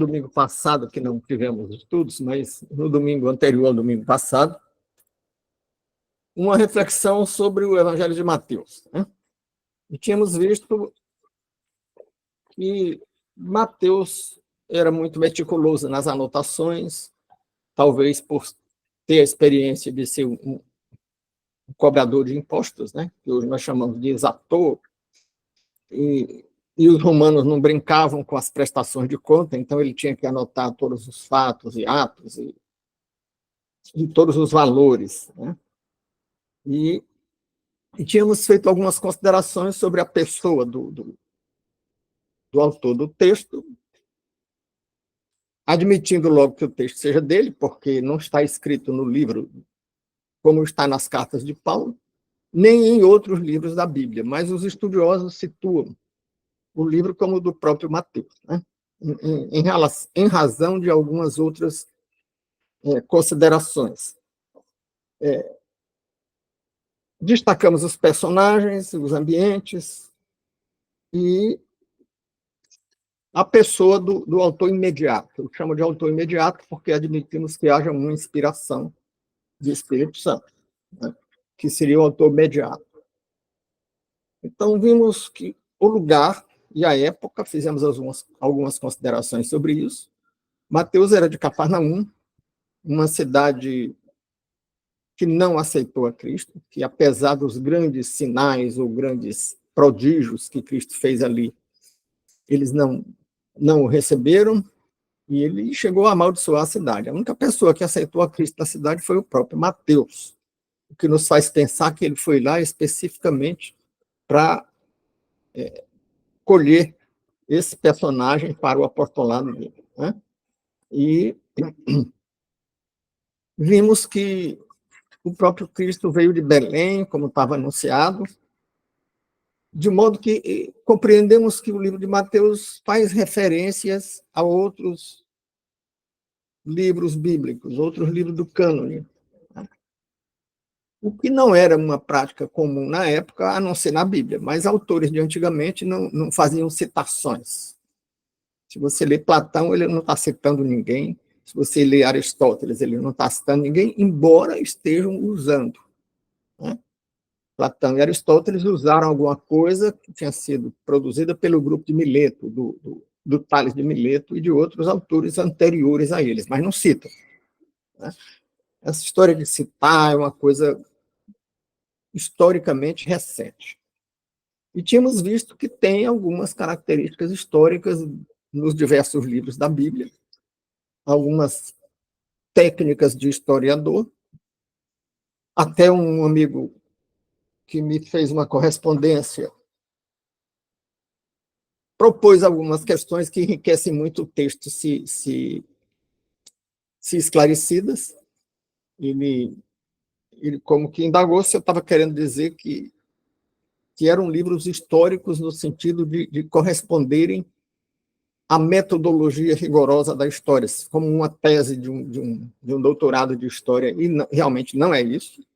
domingo passado, que não tivemos estudos, mas no domingo anterior ao domingo passado, uma reflexão sobre o Evangelho de Mateus, né? E tínhamos visto que Mateus era muito meticuloso nas anotações, talvez por ter a experiência de ser um cobrador de impostos, né? Que hoje nós chamamos de exator, e os romanos não brincavam com as prestações de conta, então ele tinha que anotar todos os fatos e atos e todos os valores, né? E tínhamos feito algumas considerações sobre a pessoa do autor do texto, admitindo logo que o texto seja dele, porque não está escrito no livro como está nas cartas de Paulo, nem em outros livros da Bíblia, mas os estudiosos situam o livro como o do próprio Mateus, né? Em razão de algumas outras considerações. Destacamos os personagens, os ambientes e a pessoa do autor imediato. Eu chamo de autor imediato porque admitimos que haja uma inspiração de Espírito Santo, né? Que seria o autor imediato. Então, vimos que o lugar e a época, fizemos algumas considerações sobre isso. Mateus era de Cafarnaum, uma cidade que não aceitou a Cristo, que apesar dos grandes sinais ou grandes prodígios que Cristo fez ali, eles não o receberam, e ele chegou a amaldiçoar a cidade. A única pessoa que aceitou a Cristo na cidade foi o próprio Mateus, o que nos faz pensar que ele foi lá especificamente para colher esse personagem para o apostolado dele, né? E vimos que o próprio Cristo veio de Belém, como estava anunciado, de modo que compreendemos que o livro de Mateus faz referências a outros livros bíblicos, outros livros do cânone, o que não era uma prática comum na época, a não ser na Bíblia, mas autores de antigamente não faziam citações. Se você lê Platão, ele não está citando ninguém. Se você lê Aristóteles, ele não está citando ninguém, embora estejam usando, né? Platão e Aristóteles usaram alguma coisa que tinha sido produzida pelo grupo de Mileto, do Tales de Mileto e de outros autores anteriores a eles, mas não citam, né? Essa história de citar é uma coisa historicamente recente. E tínhamos visto que tem algumas características históricas nos diversos livros da Bíblia, algumas técnicas de historiador. Até um amigo que me fez uma correspondência propôs algumas questões que enriquecem muito o texto se esclarecidas. Ele como que indagou se eu estava querendo dizer que eram livros históricos no sentido de corresponderem à metodologia rigorosa da história, como uma tese de um doutorado de história, e realmente não é isso,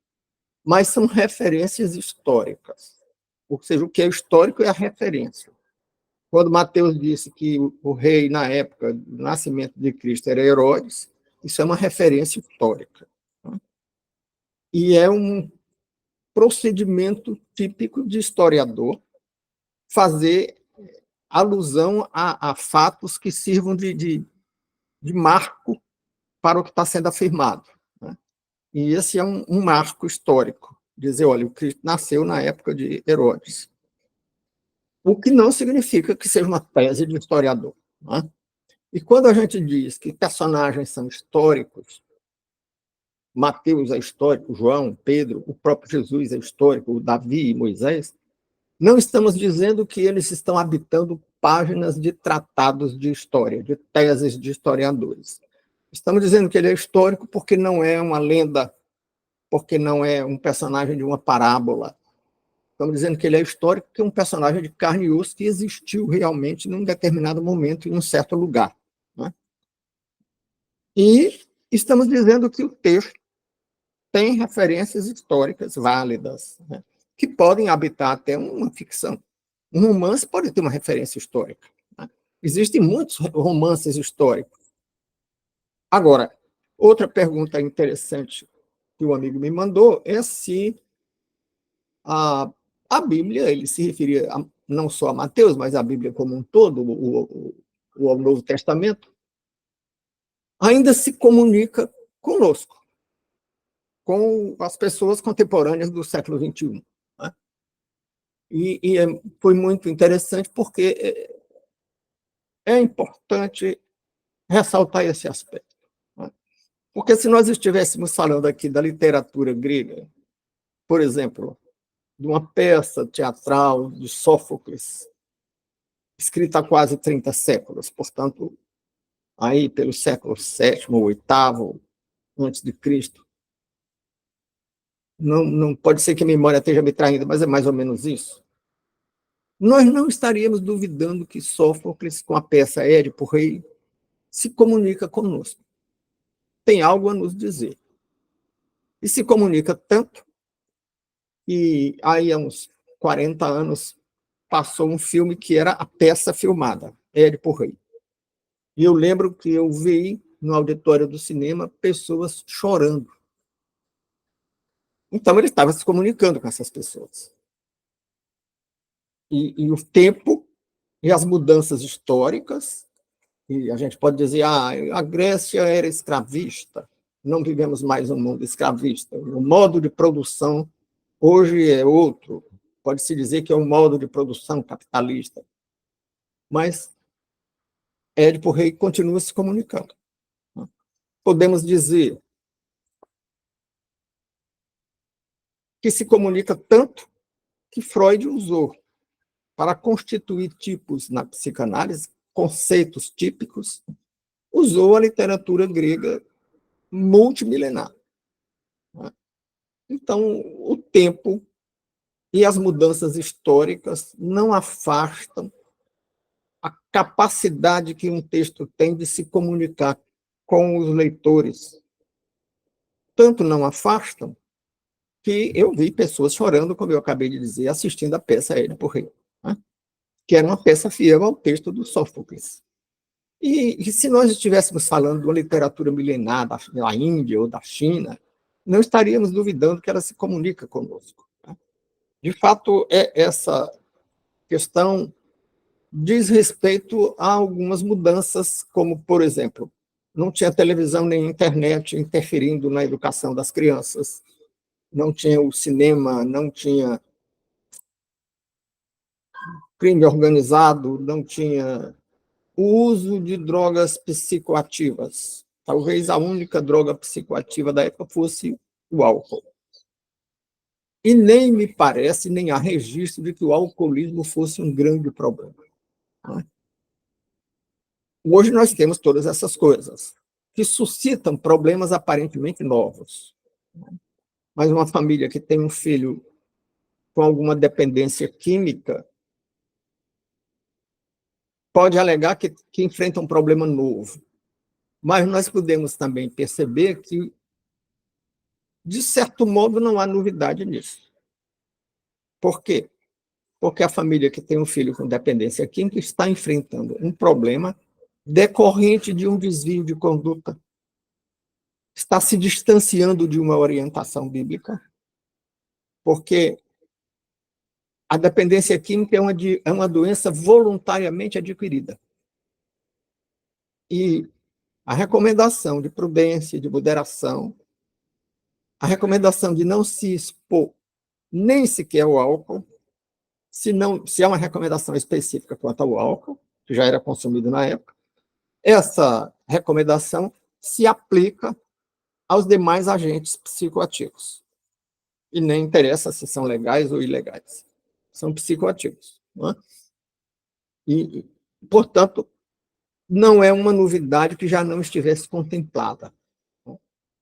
mas são referências históricas. Ou seja, o que é histórico é a referência. Quando Mateus disse que o rei, na época do nascimento de Cristo, era Herodes, isso é uma referência histórica, né? E é um procedimento típico de historiador fazer alusão a fatos que sirvam de marco para o que está sendo afirmado, né? E esse é um marco histórico, dizer, olha, o Cristo nasceu na época de Herodes. O que não significa que seja uma tese de historiador, né? E quando a gente diz que personagens são históricos, Mateus é histórico, João, Pedro, o próprio Jesus é histórico, Davi e Moisés, não estamos dizendo que eles estão habitando páginas de tratados de história, de teses de historiadores. Estamos dizendo que ele é histórico porque não é uma lenda, porque não é um personagem de uma parábola. Estamos dizendo que ele é histórico porque é um personagem de carne e osso que existiu realmente num determinado momento, em um certo lugar, né? E estamos dizendo que o texto tem referências históricas válidas, né, que podem habitar até uma ficção. Um romance pode ter uma referência histórica, né? Existem muitos romances históricos. Agora, outra pergunta interessante que o amigo me mandou é se a, a Bíblia, ele se referia não só a Mateus, mas a Bíblia como um todo, o Novo Testamento, ainda se comunica conosco, com as pessoas contemporâneas do século XXI. Né? Foi muito interessante porque é importante ressaltar esse aspecto. Né? Porque se nós estivéssemos falando aqui da literatura grega, por exemplo, de uma peça teatral de Sófocles, escrita há quase 30 séculos, portanto, aí pelo século VII ou VIII antes de Cristo. Não pode ser que a memória esteja me traindo, mas é mais ou menos isso. Nós não estaríamos duvidando que Sófocles, com a peça Édipo Rei, se comunica conosco. Tem algo a nos dizer. E se comunica tanto que aí há uns 40 anos passou um filme que era a peça filmada, Édipo Rei. E eu lembro que eu vi no auditório do cinema pessoas chorando. Então ele estava se comunicando com essas pessoas. E o tempo e as mudanças históricas, e a gente pode dizer, a Grécia era escravista, não vivemos mais um mundo escravista, o modo de produção hoje é outro, pode-se dizer que é um modo de produção capitalista, mas Édipo Rei continua se comunicando. Podemos dizer que se comunica tanto que Freud usou para constituir tipos na psicanálise, conceitos típicos, usou a literatura grega multimilenar. Então, o tempo e as mudanças históricas não afastam a capacidade que um texto tem de se comunicar com os leitores. Tanto não afastam que eu vi pessoas chorando, como eu acabei de dizer, assistindo a peça Édipo Rei, né? Que era uma peça fiel ao texto do Sófocles. E se nós estivéssemos falando de uma literatura milenar da Índia ou da China, não estaríamos duvidando que ela se comunica conosco. Né? De fato, essa questão diz respeito a algumas mudanças, como, por exemplo, não tinha televisão nem internet interferindo na educação das crianças, não tinha o cinema, não tinha crime organizado, não tinha o uso de drogas psicoativas. Talvez a única droga psicoativa da época fosse o álcool. E nem me parece, nem há registro de que o alcoolismo fosse um grande problema. Hoje nós temos todas essas coisas, que suscitam problemas aparentemente novos. Mas uma família que tem um filho com alguma dependência química pode alegar que enfrenta um problema novo. Mas nós podemos também perceber que, de certo modo, não há novidade nisso. Por quê? Porque a família que tem um filho com dependência química está enfrentando um problema decorrente de um desvio de conduta, está se distanciando de uma orientação bíblica, porque a dependência química é uma doença voluntariamente adquirida. E a recomendação de prudência, de moderação, a recomendação de não se expor nem sequer ao álcool, se há uma recomendação específica quanto ao álcool, que já era consumido na época, essa recomendação se aplica aos demais agentes psicoativos. E nem interessa se são legais ou ilegais. São psicoativos. Não é? E, portanto, não é uma novidade que já não estivesse contemplada.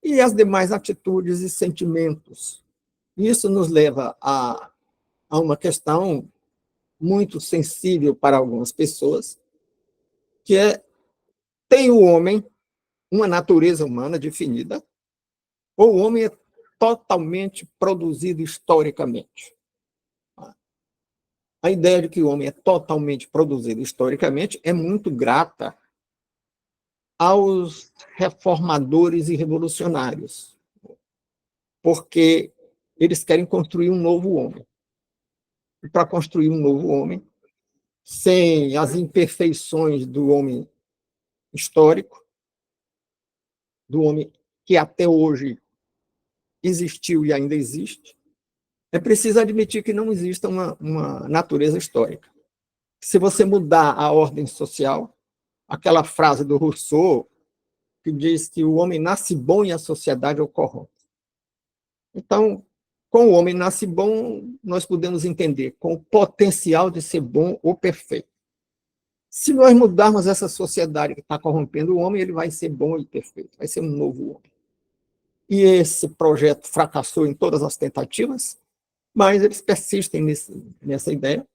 E as demais atitudes e sentimentos. Isso nos leva a uma questão muito sensível para algumas pessoas, que é: tem o homem uma natureza humana definida, ou o homem é totalmente produzido historicamente? A ideia de que o homem é totalmente produzido historicamente é muito grata aos reformadores e revolucionários, porque eles querem construir um novo homem. E para construir um novo homem, sem as imperfeições do homem histórico, do homem que até hoje existiu e ainda existe, é preciso admitir que não existe uma natureza histórica. Se você mudar a ordem social, aquela frase do Rousseau, que diz que o homem nasce bom e a sociedade o corrompe. Então, com o homem nasce bom, nós podemos entender com o potencial de ser bom ou perfeito. Se nós mudarmos essa sociedade que está corrompendo o homem, ele vai ser bom e perfeito, vai ser um novo homem. E esse projeto fracassou em todas as tentativas, mas eles persistem nessa ideia,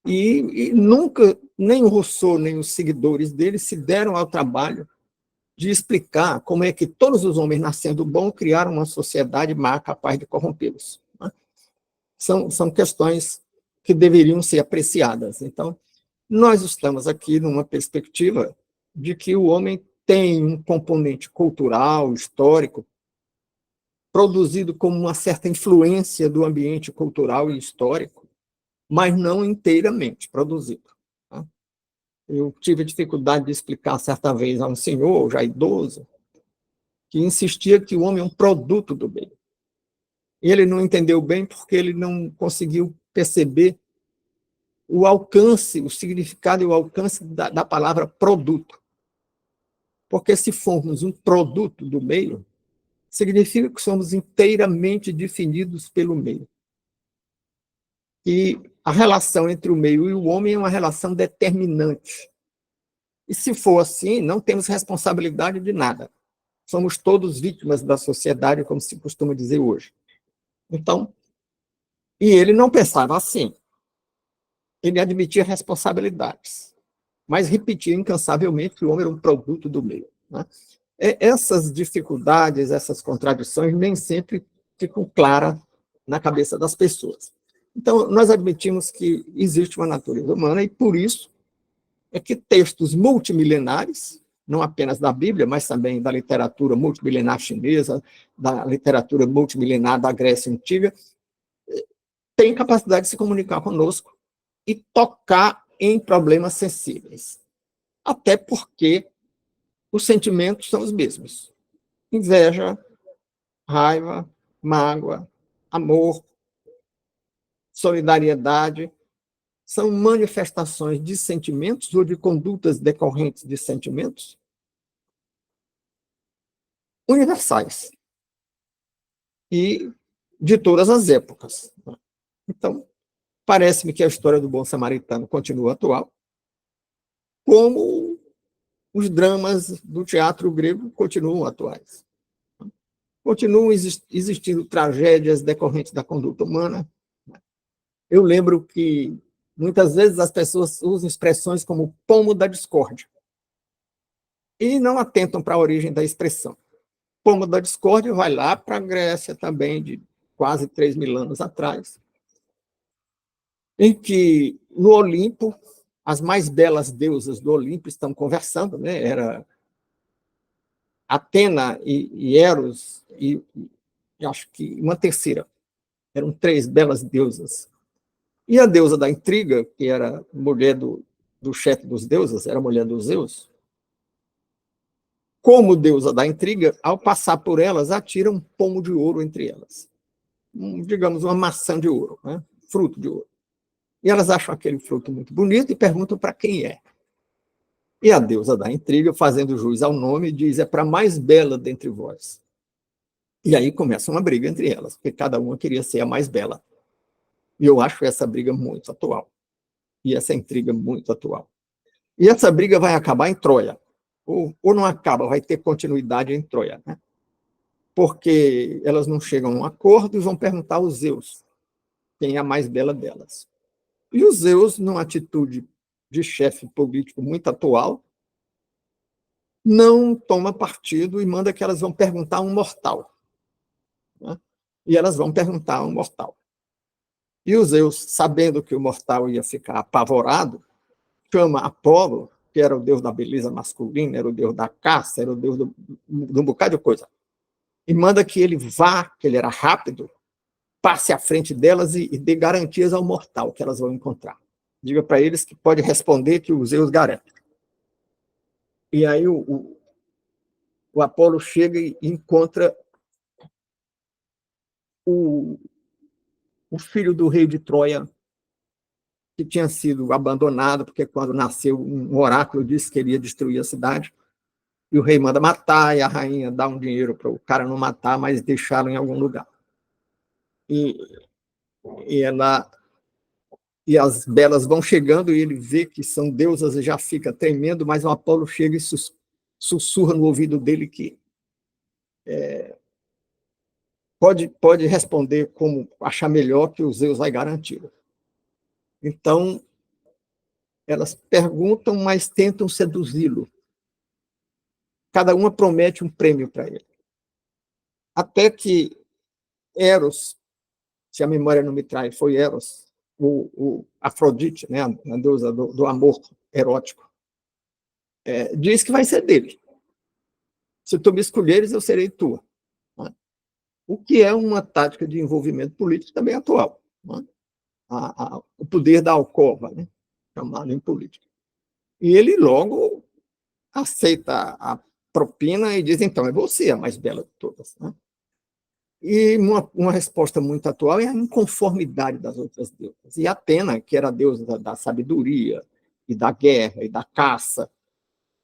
e nunca, nem o Rousseau, nem os seguidores dele se deram ao trabalho de explicar como é que todos os homens nascendo bom criaram uma sociedade má capaz de corrompê-los. Né? São questões que deveriam ser apreciadas. Então, nós estamos aqui numa perspectiva de que o homem tem um componente cultural, histórico, produzido como uma certa influência do ambiente cultural e histórico, mas não inteiramente produzido. Tá? Eu tive dificuldade de explicar certa vez a um senhor, já idoso, que insistia que o homem é um produto do meio. E ele não entendeu bem porque ele não conseguiu perceber o alcance, o significado e o alcance da palavra produto. Porque se formos um produto do meio, significa que somos inteiramente definidos pelo meio. E a relação entre o meio e o homem é uma relação determinante. E se for assim, não temos responsabilidade de nada. Somos todos vítimas da sociedade, como se costuma dizer hoje. Então, e ele não pensava assim. Ele admitia responsabilidades, mas repetia incansavelmente que o homem era um produto do meio. Né? Essas dificuldades, essas contradições, nem sempre ficam claras na cabeça das pessoas. Então, nós admitimos que existe uma natureza humana e, por isso, é que textos multimilenares, não apenas da Bíblia, mas também da literatura multimilenar chinesa, da literatura multimilenar da Grécia Antiga, têm capacidade de se comunicar conosco e tocar em problemas sensíveis. Até porque os sentimentos são os mesmos. Inveja, raiva, mágoa, amor, solidariedade, são manifestações de sentimentos ou de condutas decorrentes de sentimentos universais e de todas as épocas. Então, parece-me que a história do bom samaritano continua atual, como os dramas do teatro grego continuam atuais. Continuam existindo tragédias decorrentes da conduta humana. Eu lembro que muitas vezes as pessoas usam expressões como pomo da discórdia e não atentam para a origem da expressão. Pomo da discórdia vai lá para a Grécia também, de quase 3.000 anos atrás, em que no Olimpo as mais belas deusas do Olimpo estão conversando, né? Era Atena e Eros e acho que uma terceira. Eram 3 belas deusas. E a deusa da intriga, que era mulher do chefe dos deuses, era mulher dos Zeus, como deusa da intriga, ao passar por elas, atira um pomo de ouro entre elas. Digamos, uma maçã de ouro, né? Fruto de ouro. E elas acham aquele fruto muito bonito e perguntam para quem é. E a deusa da intriga, fazendo jus ao nome, diz: é para a mais bela dentre vós. E aí começa uma briga entre elas, porque cada uma queria ser a mais bela. E eu acho essa briga muito atual. E essa intriga muito atual. E essa briga vai acabar em Troia. Ou não acaba, vai ter continuidade em Troia. Né? Porque elas não chegam a um acordo e vão perguntar aos Zeus quem é a mais bela delas. E os Zeus, numa atitude de chefe político muito atual, não toma partido e manda que elas vão perguntar a um mortal. Né? E elas vão perguntar a um mortal. E os Zeus, sabendo que o mortal ia ficar apavorado, chama Apolo, que era o deus da beleza masculina, era o deus da caça, era o deus de um bocado de coisa, e manda que ele vá, que ele era rápido, passe à frente delas e dê garantias ao mortal que elas vão encontrar. Diga para eles que pode responder que os Zeus garantem. E aí o Apolo chega e encontra o, o filho do rei de Troia, que tinha sido abandonado, porque quando nasceu, um oráculo disse que ele ia destruir a cidade, e o rei manda matar, e a rainha dá um dinheiro para o cara não matar, mas deixá-lo em algum lugar. E, ela e as belas vão chegando e ele vê que são deusas e já fica tremendo, mas o Apolo chega e sussurra no ouvido dele que pode responder como achar melhor, que o Zeus vai garantir. Então, elas perguntam, mas tentam seduzi-lo. Cada uma promete um prêmio para ele. Até que Eros, se a memória não me trai, foi Eros, o Afrodite, né, a deusa do amor erótico, diz que vai ser dele. Se tu me escolheres, eu serei tua. Né? O que é uma tática de envolvimento político também atual. Né? O poder da alcova, né? Chamado em política. E ele logo aceita a propina e diz, então, é você a mais bela de todas. Né? E uma resposta muito atual é a inconformidade das outras deusas. E Atena, que era a deusa da sabedoria, e da guerra, e da caça,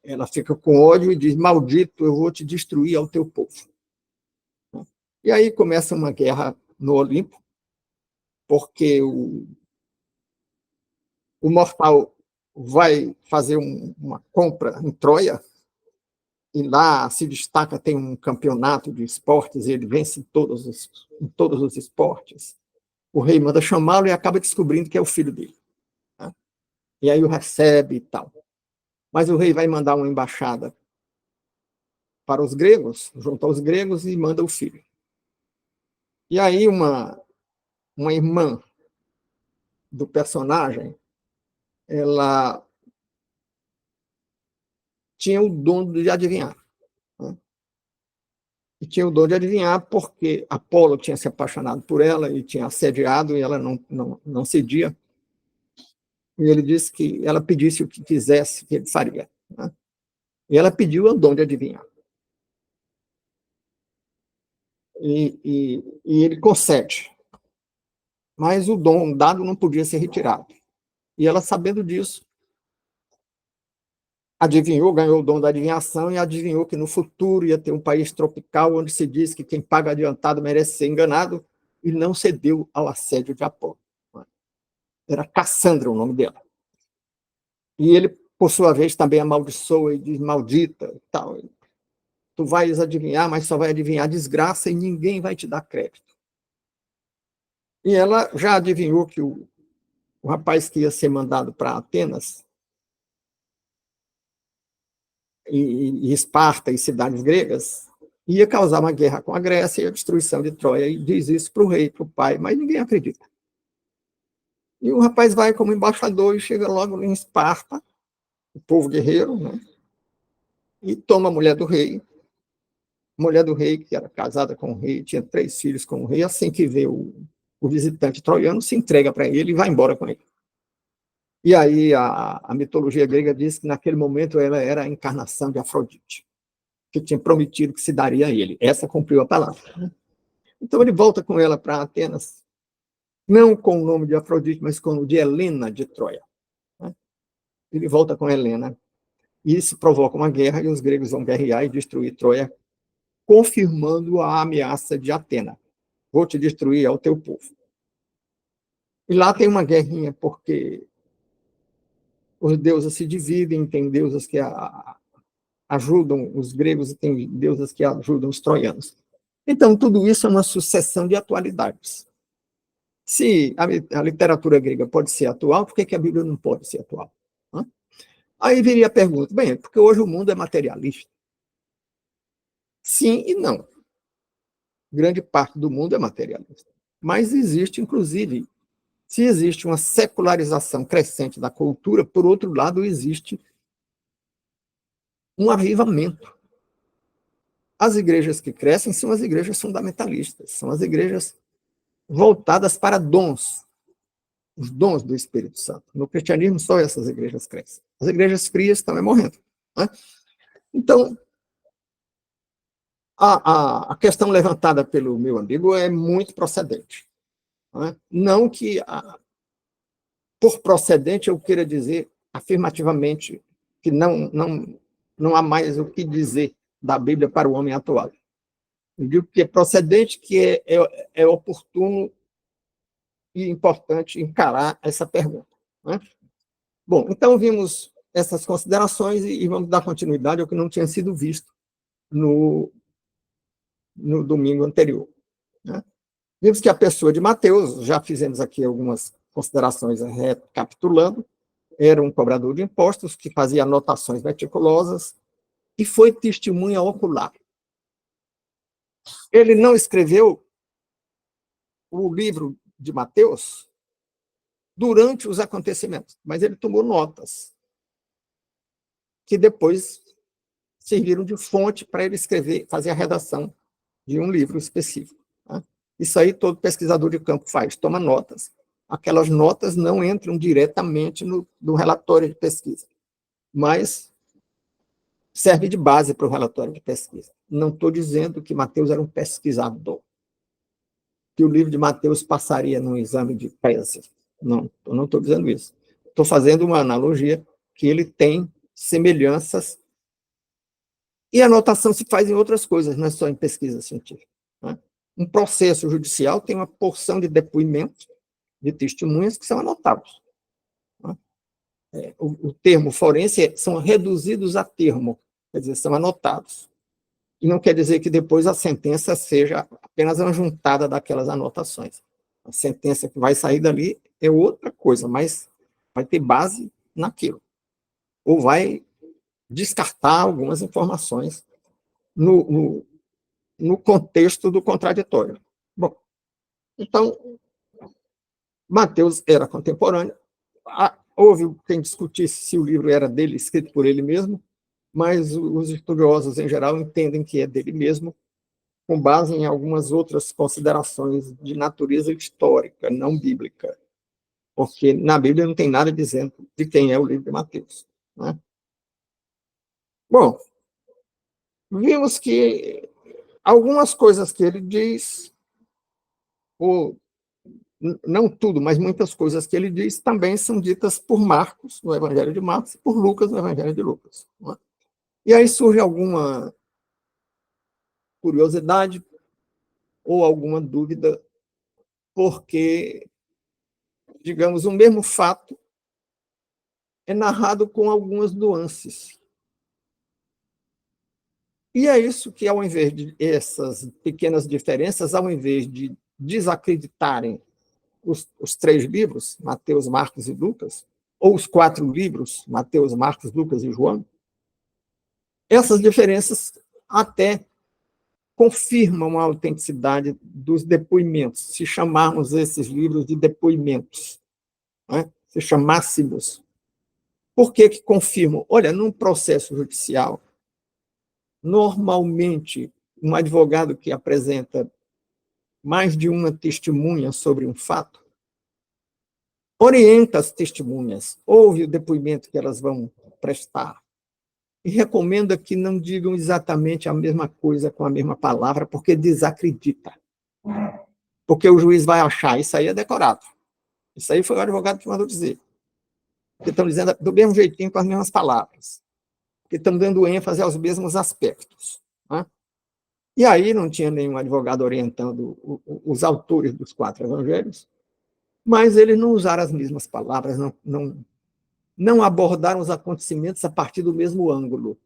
ela fica com ódio e diz, maldito, eu vou te destruir ao teu povo. E aí começa uma guerra no Olimpo, porque o mortal vai fazer uma compra em Troia, e lá se destaca, tem um campeonato de esportes, e ele vence em todos os esportes. O rei manda chamá-lo e acaba descobrindo que é o filho dele. Né? E aí o recebe e tal. Mas o rei vai mandar uma embaixada para os gregos, junto aos gregos, e manda o filho. E aí uma irmã do personagem, ela tinha o dom de adivinhar. Né? E tinha o dom de adivinhar porque Apolo tinha se apaixonado por ela e tinha assediado, e ela não cedia. E ele disse que ela pedisse o que quisesse, que ele faria. Né? E ela pediu o dom de adivinhar. E ele concede. Mas o dom dado não podia ser retirado. E ela, sabendo disso, adivinhou, ganhou o dom da adivinhação e adivinhou que no futuro ia ter um país tropical onde se diz que quem paga adiantado merece ser enganado, e não cedeu ao assédio de Apolo. Era Cassandra o nome dela. E ele, por sua vez, também amaldiçoa e diz, maldita, e tal. Tu vais adivinhar, mas só vai adivinhar desgraça e ninguém vai te dar crédito. E ela já adivinhou que o rapaz que ia ser mandado para Atenas e Esparta e cidades gregas ia causar uma guerra com a Grécia e a destruição de Troia, e diz isso para o rei, para o pai, mas ninguém acredita. E o rapaz vai como embaixador e chega logo em Esparta, o povo guerreiro, né? E toma a mulher do rei, que era casada com o rei, tinha 3 filhos com o rei, assim que vê o visitante troiano, se entrega para ele e vai embora com ele. E aí a mitologia grega diz que naquele momento ela era a encarnação de Afrodite, que tinha prometido que se daria a ele. Essa cumpriu a palavra. Né? Então ele volta com ela para Atenas, não com o nome de Afrodite, mas com o de Helena de Troia. Né? Ele volta com Helena, e isso provoca uma guerra, e os gregos vão guerrear e destruir Troia, confirmando a ameaça de Atena. Vou te destruir ao teu povo. E lá tem uma guerrinha, porque os deuses se dividem, tem deuses que ajudam os gregos e tem deuses que ajudam os troianos. Então, tudo isso é uma sucessão de atualidades. Se a literatura grega pode ser atual, por que a Bíblia não pode ser atual? Aí viria a pergunta, bem, porque hoje o mundo é materialista. Sim e não. Grande parte do mundo é materialista. Mas existe, inclusive, Se existe uma secularização crescente da cultura, por outro lado, existe um avivamento. As igrejas que crescem são as igrejas fundamentalistas, são as igrejas voltadas para dons, os dons do Espírito Santo. No cristianismo, só essas igrejas crescem. As igrejas frias estão morrendo. Né? Então, a questão levantada pelo meu amigo é muito procedente. Né? Não que, por procedente, eu queira dizer afirmativamente que não há mais o que dizer da Bíblia para o homem atual. Eu digo que é procedente, que é oportuno e importante encarar essa pergunta. Né? Bom, então vimos essas considerações e vamos dar continuidade ao que não tinha sido visto no domingo anterior. Né? Vimos que a pessoa de Mateus, já fizemos aqui algumas considerações recapitulando, era um cobrador de impostos que fazia anotações meticulosas e foi testemunha ocular. Ele não escreveu o livro de Mateus durante os acontecimentos, mas ele tomou notas que depois serviram de fonte para ele escrever, fazer a redação de um livro específico. Tá? Isso aí todo pesquisador de campo faz, toma notas. Aquelas notas não entram diretamente no relatório de pesquisa, mas serve de base para o relatório de pesquisa. Não estou dizendo que Mateus era um pesquisador, que o livro de Mateus passaria num exame de tese. Não, eu não estou dizendo isso. Estou fazendo uma analogia que ele tem semelhanças e a anotação se faz em outras coisas, não é só em pesquisa científica. Né? Um processo judicial tem uma porção de depoimentos, de testemunhas que são anotados. Né? O termo forense são reduzidos a termo, quer dizer, são anotados. E não quer dizer que depois a sentença seja apenas uma juntada daquelas anotações. A sentença que vai sair dali é outra coisa, mas vai ter base naquilo. Ou vai descartar algumas informações no contexto do contraditório. Bom, então, Mateus era contemporâneo. Houve quem discutisse se o livro era dele, escrito por ele mesmo, mas os estudiosos, em geral, entendem que é dele mesmo, com base em algumas outras considerações de natureza histórica, não bíblica, porque na Bíblia não tem nada dizendo de quem é o livro de Mateus. Né? Bom, vimos que algumas coisas que ele diz, ou não tudo, mas muitas coisas que ele diz também são ditas por Marcos, no Evangelho de Marcos, e por Lucas, no Evangelho de Lucas. Né? E aí surge alguma curiosidade ou alguma dúvida, porque, digamos, o mesmo fato é narrado com algumas nuances. E é isso que, ao invés de essas pequenas diferenças, ao invés de desacreditarem os três livros, Mateus, Marcos e Lucas, ou os quatro livros, Mateus, Marcos, Lucas e João, essas diferenças até confirmam a autenticidade dos depoimentos, se chamarmos esses livros de depoimentos, né? Se chamássemos. Por que confirmam? Olha, num processo judicial, normalmente, um advogado que apresenta mais de uma testemunha sobre um fato, orienta as testemunhas, ouve o depoimento que elas vão prestar e recomenda que não digam exatamente a mesma coisa com a mesma palavra, porque desacredita. Porque o juiz vai achar, isso aí é decorado. Isso aí foi o advogado que mandou dizer. Porque estão dizendo do mesmo jeitinho, com as mesmas palavras. Porque estão dando ênfase aos mesmos aspectos. Né? E aí não tinha nenhum advogado orientando os autores dos quatro evangelhos, mas eles não usaram as mesmas palavras, não abordaram os acontecimentos a partir do mesmo ângulo.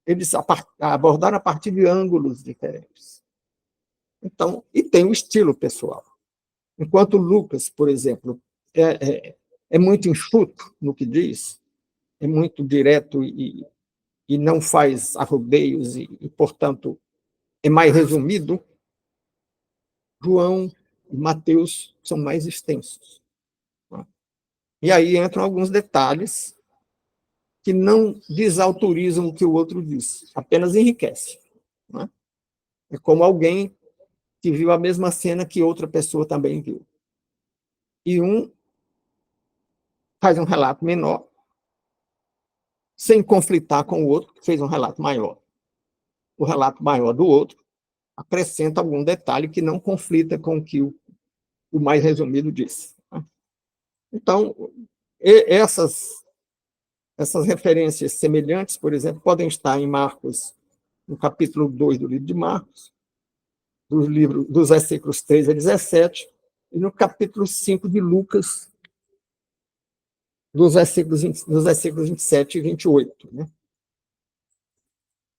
Eles abordaram a partir de ângulos diferentes. Então, e tem o estilo pessoal. Enquanto Lucas, por exemplo, é muito enxuto no que diz, é muito direto e não faz arrodeios portanto, é mais resumido, João e Mateus são mais extensos. E aí entram alguns detalhes que não desautorizam o que o outro diz, apenas enriquece. É como alguém que viu a mesma cena que outra pessoa também viu. E um faz um relato menor, sem conflitar com o outro, que fez um relato maior. O relato maior do outro acrescenta algum detalhe que não conflita com o que o mais resumido disse. Então, essas referências semelhantes, por exemplo, podem estar em Marcos, no capítulo 2 do livro de Marcos, dos versículos 3 a 17, e no capítulo 5 de Lucas, dos versículos 27 e 28. Né?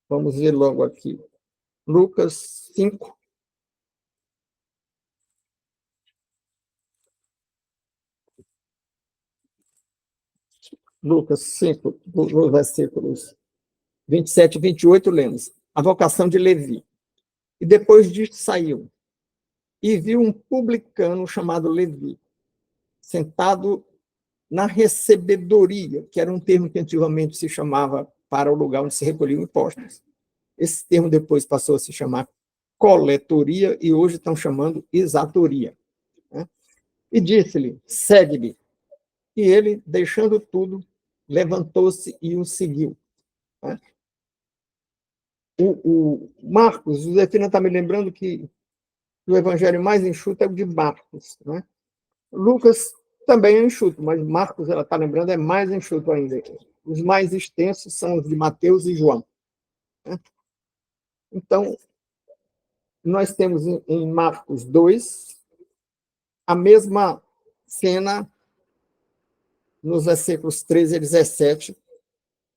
Vamos ver logo aqui. Lucas 5. Lucas 5, nos versículos 27 e 28, lemos: a vocação de Levi. E depois disso saiu, e viu um publicano chamado Levi, sentado na recebedoria, que era um termo que antigamente se chamava para o lugar onde se recolhiam impostos. Esse termo depois passou a se chamar coletoria, e hoje estão chamando exatoria. Né? E disse-lhe: segue-me. E ele, deixando tudo, levantou-se e o seguiu. Né? O Marcos, o Zefina está me lembrando que o evangelho mais enxuto é o de Marcos. Né? Lucas também é enxuto, mas Marcos, ela está lembrando, é mais enxuto ainda. Os mais extensos são os de Mateus e João. Né? Então, nós temos em Marcos 2 a mesma cena nos versículos 13 a 17,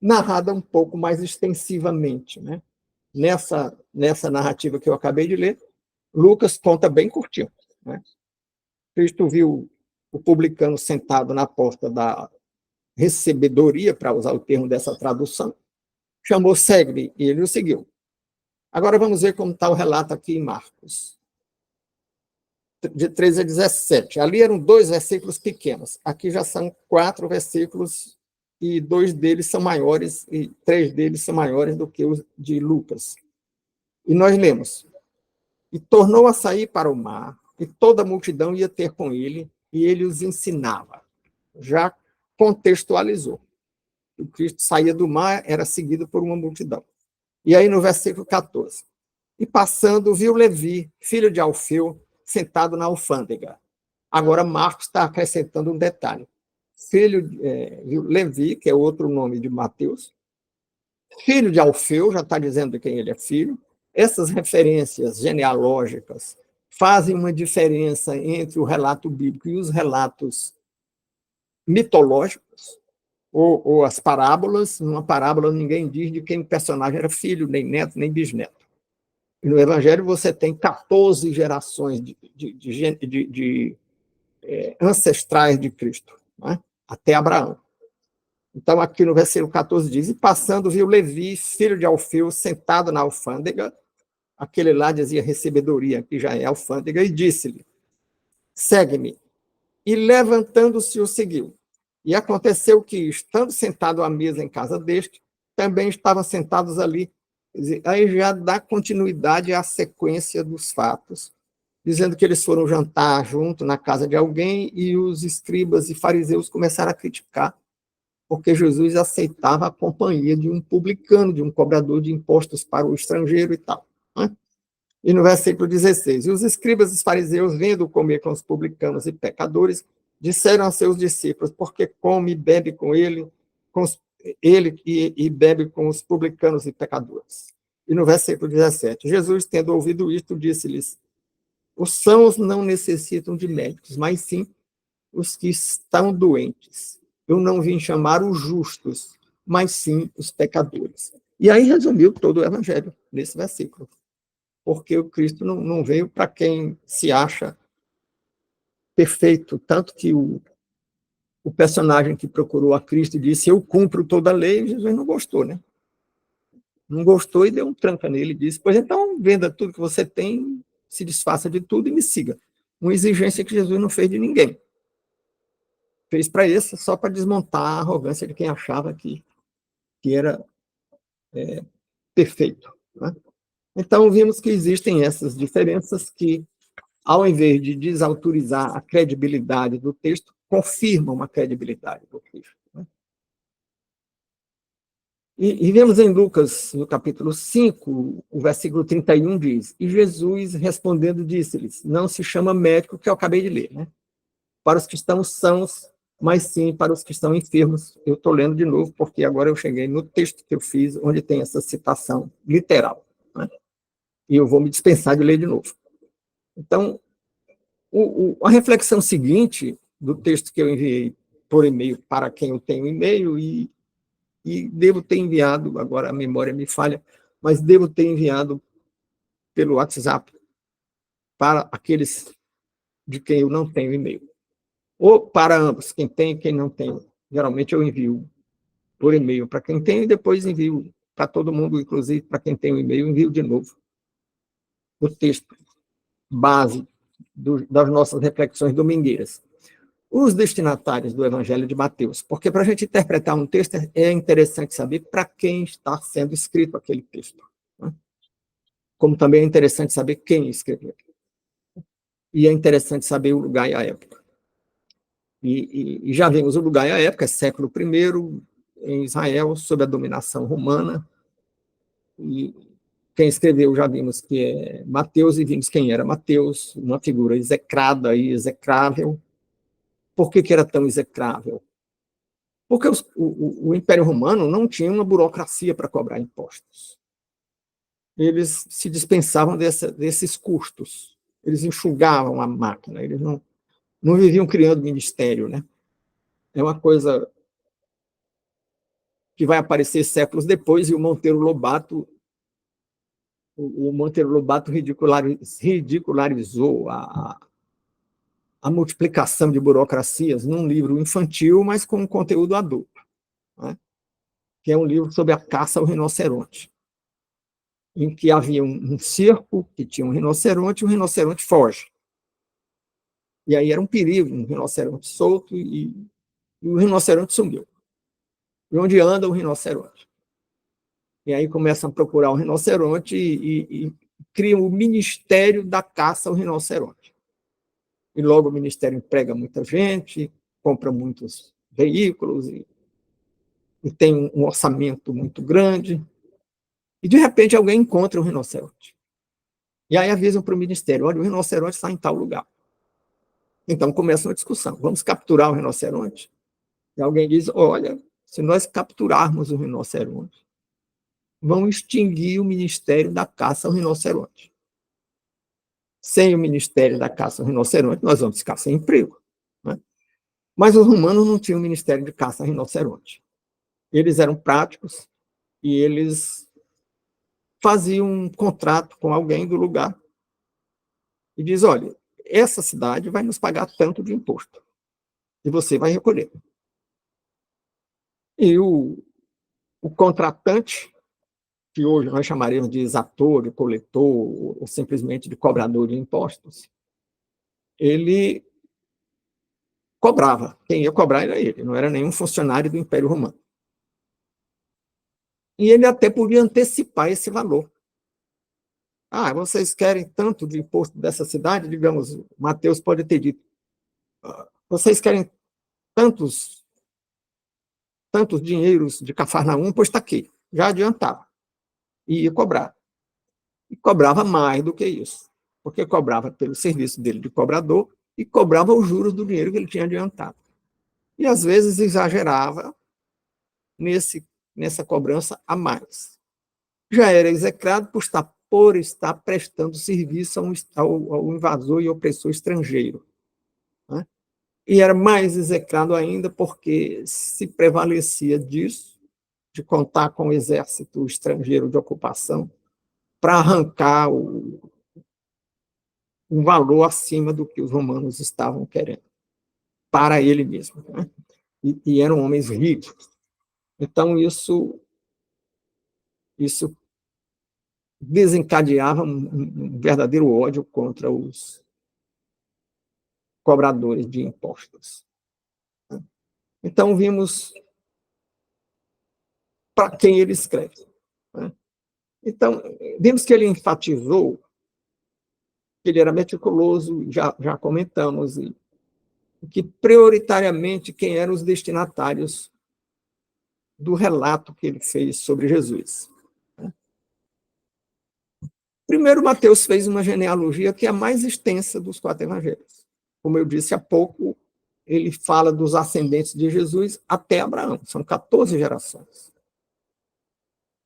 narrada um pouco mais extensivamente. Né? Nessa narrativa que eu acabei de ler, Lucas conta bem curtinho. Né? Cristo viu o publicano sentado na porta da recebedoria, para usar o termo dessa tradução, chamou segue-me, e ele o seguiu. Agora vamos ver como está o relato aqui em Marcos, de 13 a 17. Ali eram 2 versículos pequenos, aqui já são 4 versículos, e 2 deles são maiores, e 3 deles são maiores do que os de Lucas. E nós lemos: e tornou a sair para o mar, e toda a multidão ia ter com ele, e ele os ensinava. Já contextualizou. O Cristo saía do mar, era seguido por uma multidão. E aí no versículo 14. E passando, viu Levi, filho de Alfeu, sentado na alfândega. Agora Marcos está acrescentando um detalhe. Levi, que é outro nome de Mateus, filho de Alfeu, já está dizendo de quem ele é filho. Essas referências genealógicas fazem uma diferença entre o relato bíblico e os relatos mitológicos, ou as parábolas. Numa parábola, ninguém diz de quem o personagem era filho, nem neto, nem bisneto. E no Evangelho você tem 14 gerações de ancestrais de Cristo, né? Até Abraão. Então, aqui no versículo 14 diz: e passando, viu Levi, filho de Alfeu, sentado na alfândega. Aquele lá dizia recebedoria, que já é alfândega, e disse-lhe: segue-me. E levantando-se o seguiu. E aconteceu que, estando sentado à mesa em casa deste, também estavam sentados ali. Aí já dá continuidade à sequência dos fatos, dizendo que eles foram jantar junto na casa de alguém, e os escribas e fariseus começaram a criticar, porque Jesus aceitava a companhia de um publicano, de um cobrador de impostos para o estrangeiro e tal. Né? E no versículo 16, e os escribas e os fariseus, vendo comer com os publicanos e pecadores, disseram a seus discípulos: porque come e bebe com ele, e bebe com os publicanos e pecadores. E no versículo 17, Jesus, tendo ouvido isto, disse-lhes: os sãos não necessitam de médicos, mas sim os que estão doentes. Eu não vim chamar os justos, mas sim os pecadores. E aí resumiu todo o evangelho nesse versículo. Porque o Cristo não veio para quem se acha perfeito, tanto que o personagem que procurou a Cristo disse: eu cumpro toda a lei, e Jesus não gostou, né? Não gostou e deu um tranca nele, e disse: pois então venda tudo que você tem, se desfaça de tudo e me siga. uma exigência que Jesus não fez de ninguém. Fez para esse só para desmontar a arrogância de quem achava que era perfeito. Né? Então, vimos que existem essas diferenças que, ao invés de desautorizar a credibilidade do texto, confirmam a credibilidade do texto. Né? E vemos em Lucas, no capítulo 5, o versículo 31 diz: E Jesus, respondendo, disse-lhes: Não se chama médico, que eu acabei de ler, né? Para os que estão sãos, mas sim para os que estão enfermos. Eu estou lendo de novo, porque agora eu cheguei no texto que eu fiz, onde tem essa citação literal. Né? E eu vou me dispensar de ler de novo. Então, a reflexão seguinte do texto que eu enviei por e-mail para quem eu tenho e-mail, e devo ter enviado, agora a memória me falha, mas devo ter enviado pelo WhatsApp para aqueles de quem eu não tenho e-mail. Ou para ambos, quem tem e quem não tem. Geralmente eu envio por e-mail para quem tem e depois envio para todo mundo, inclusive para quem tem o e-mail, envio de novo o texto base das nossas reflexões domingueiras. Os destinatários do Evangelho de Mateus, porque para a gente interpretar um texto é interessante saber para quem está sendo escrito aquele texto. Né? Como também é interessante saber quem escreveu. E é interessante saber o lugar e a época. E já vimos o lugar e a época, século I, em Israel, sob a dominação romana. E quem escreveu, já vimos que é Mateus, e vimos quem era Mateus, uma figura execrada e execrável. Por que era tão execrável? Porque o Império Romano não tinha uma burocracia para cobrar impostos. Eles se dispensavam desses custos. Eles enxugavam a máquina, eles não viviam criando ministério. Né? É uma coisa que vai aparecer séculos depois, e o Monteiro Lobato ridicularizou a multiplicação de burocracias num livro infantil, mas com um conteúdo adulto, né? Que é um livro sobre a caça ao rinoceronte, em que havia um circo que tinha um rinoceronte, e o rinoceronte foge. E aí era um perigo, um rinoceronte solto, e o rinoceronte sumiu. E onde anda o rinoceronte? E aí começam a procurar o rinoceronte e criam o Ministério da Caça ao Rinoceronte. E logo o Ministério emprega muita gente, compra muitos veículos, e tem um orçamento muito grande. E, de repente, alguém encontra o rinoceronte. E aí avisam para o Ministério: olha, o rinoceronte está em tal lugar. Então começa uma discussão: vamos capturar o rinoceronte? E alguém diz: olha, se nós capturarmos o rinoceronte, vão extinguir o Ministério da Caça ao Rinoceronte. Sem o Ministério da Caça ao Rinoceronte, nós vamos ficar sem emprego. Né? Mas os romanos não tinham Ministério de Caça ao Rinoceronte. Eles eram práticos e eles faziam um contrato com alguém do lugar e diz: olha, essa cidade vai nos pagar tanto de imposto e você vai recolher. E o contratante, que hoje nós chamaremos de exator, de coletor, ou simplesmente de cobrador de impostos, ele cobrava. Quem ia cobrar era ele, não era nenhum funcionário do Império Romano. E ele até podia antecipar esse valor. Ah, vocês querem tanto de imposto dessa cidade? Digamos, Mateus pode ter dito: vocês querem tantos dinheiros de Cafarnaum? Pois está aqui. Já adiantava. E ia cobrar. E cobrava mais do que isso, porque cobrava pelo serviço dele de cobrador e cobrava os juros do dinheiro que ele tinha adiantado. E, às vezes, exagerava nessa cobrança a mais. Já era execrado por estar prestando serviço ao invasor e opressor estrangeiro. Né? E era mais execrado ainda porque se prevalecia disso, de contar com o exército estrangeiro de ocupação, para arrancar um valor acima do que os romanos estavam querendo, para ele mesmo. Né? E eram homens ricos. Então, isso desencadeava um verdadeiro ódio contra cobradores de impostos. Então, vimos para quem ele escreve. Então, vimos que ele enfatizou que ele era meticuloso, já comentamos, e que prioritariamente quem eram os destinatários do relato que ele fez sobre Jesus. Primeiro, Mateus fez uma genealogia que é a mais extensa dos 4 evangelhos. Como eu disse há pouco, ele fala dos ascendentes de Jesus até Abraão. São 14 gerações.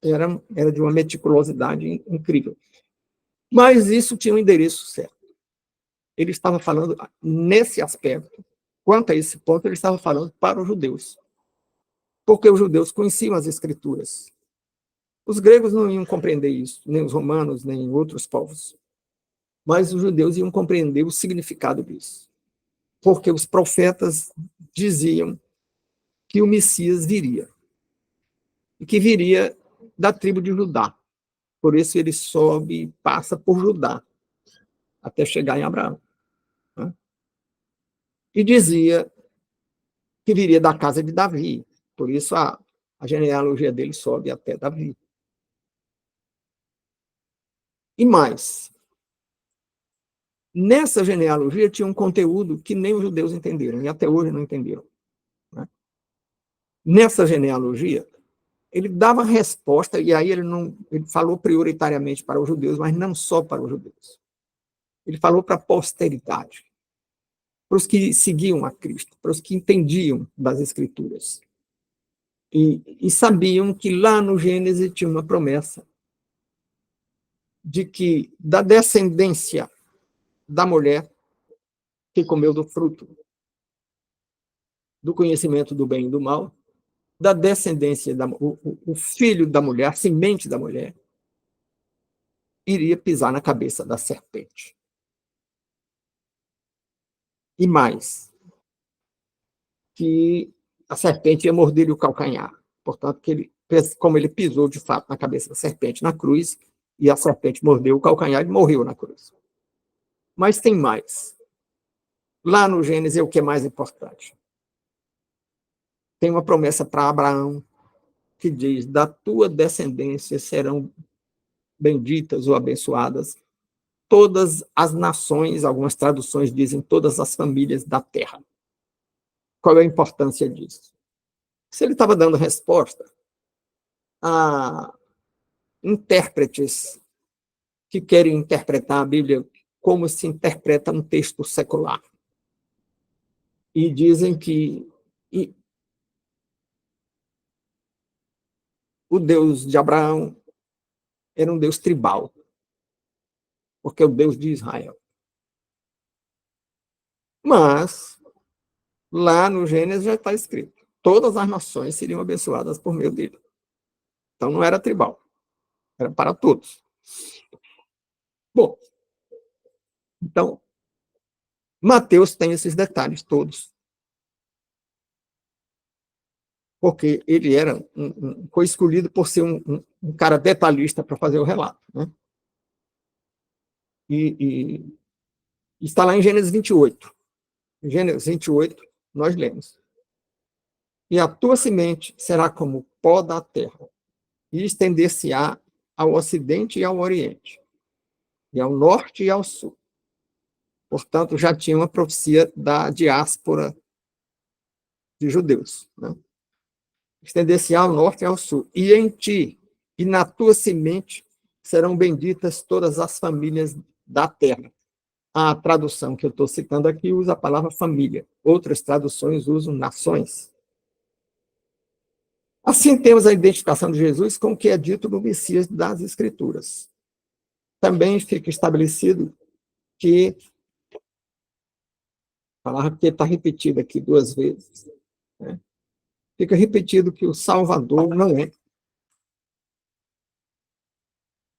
Era de uma meticulosidade incrível. Mas isso tinha um endereço certo. Ele estava falando, nesse aspecto, quanto a esse ponto, ele estava falando para os judeus. Porque os judeus conheciam as Escrituras. Os gregos não iam compreender isso, nem os romanos, nem outros povos. Mas os judeus iam compreender o significado disso. Porque os profetas diziam que o Messias viria. E que viria da tribo de Judá. Por isso ele sobe e passa por Judá, até chegar em Abraão. E dizia que viria da casa de Davi. Por isso a genealogia dele sobe até Davi. E mais, nessa genealogia tinha um conteúdo que nem os judeus entenderam, e até hoje não entenderam. Nessa genealogia, ele dava resposta, e aí ele falou prioritariamente para os judeus, mas não só para os judeus. Ele falou para a posteridade, para os que seguiam a Cristo, para os que entendiam das Escrituras. E sabiam que lá no Gênesis tinha uma promessa de que da descendência da mulher que comeu do fruto do conhecimento do bem e do mal, da descendência, o filho da mulher, a semente da mulher, iria pisar na cabeça da serpente. E mais, que a serpente ia morder-lhe o calcanhar. Portanto, como ele pisou de fato na cabeça da serpente na cruz, e a serpente mordeu o calcanhar e morreu na cruz. Mas tem mais. Lá no Gênesis é o que é mais importante. Tem uma promessa para Abraão que diz: da tua descendência serão benditas ou abençoadas todas as nações, algumas traduções dizem todas as famílias da terra. Qual é a importância disso? Se ele estava dando resposta a intérpretes que querem interpretar a Bíblia como se interpreta um texto secular. E dizem que o Deus de Abraão era um Deus tribal, porque é o Deus de Israel. Mas, lá no Gênesis já está escrito: todas as nações seriam abençoadas por meio dele. Então não era tribal, era para todos. Bom, então, Mateus tem esses detalhes todos, porque ele foi escolhido por ser um cara detalhista para fazer o relato. Né? E está lá em Gênesis 28. Em Gênesis 28, nós lemos: e a tua semente será como o pó da terra, e estender-se-á ao ocidente e ao oriente, e ao norte e ao sul. Portanto, já tinha uma profecia da diáspora de judeus. Né? Estender-se-á ao norte e ao sul. E em ti e na tua semente serão benditas todas as famílias da terra. A tradução que eu estou citando aqui usa a palavra família. Outras traduções usam nações. Assim, temos a identificação de Jesus com o que é dito no Messias das Escrituras. Também fica estabelecido que, a palavra que está repetida aqui 2 vezes, né? Fica repetido que o Salvador não é.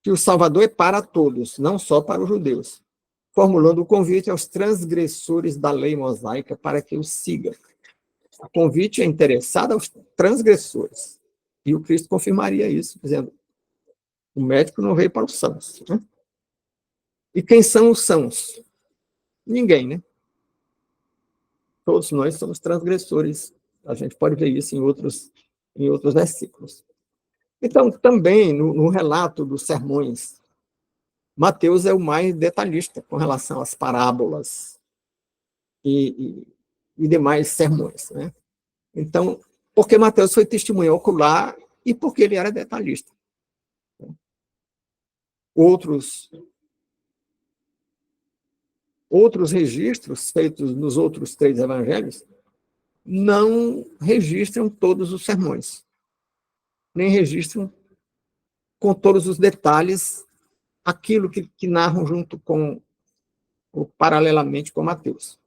Que o Salvador é para todos, não só para os judeus, formulando o convite aos transgressores da lei mosaica para que o sigam. O convite é interessado aos transgressores. E o Cristo confirmaria isso, dizendo: o médico não veio para os sãos. Né? E quem são os sãos? Ninguém, né? todos nós somos transgressores. A gente pode ver isso em outros versículos. Então, também, no relato dos sermões, Mateus é o mais detalhista com relação às parábolas e demais sermões, né? Então, porque Mateus foi testemunha ocular e porque ele era detalhista. Outros registros feitos nos outros 3 evangelhos não registram todos os sermões, nem registram com todos os detalhes aquilo que narram junto com, ou paralelamente com Mateus.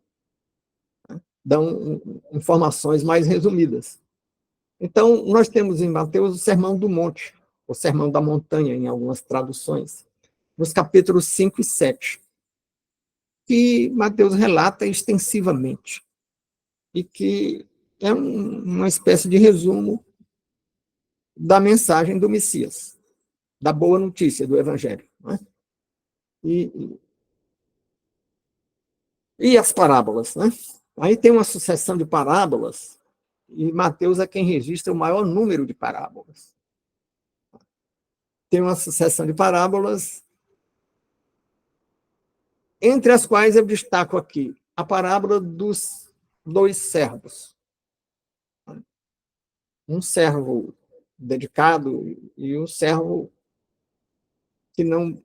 Dão informações mais resumidas. Então, nós temos em Mateus o Sermão do Monte, o Sermão da Montanha, em algumas traduções, nos capítulos 5 e 7, que Mateus relata extensivamente, e que é uma espécie de resumo da mensagem do Messias, da boa notícia do Evangelho. Não é? E as parábolas, né? Aí tem uma sucessão de parábolas, e Mateus é quem registra o maior número de parábolas. Tem uma sucessão de parábolas, entre as quais eu destaco aqui a parábola dos 2 servos. Um servo dedicado e um servo que não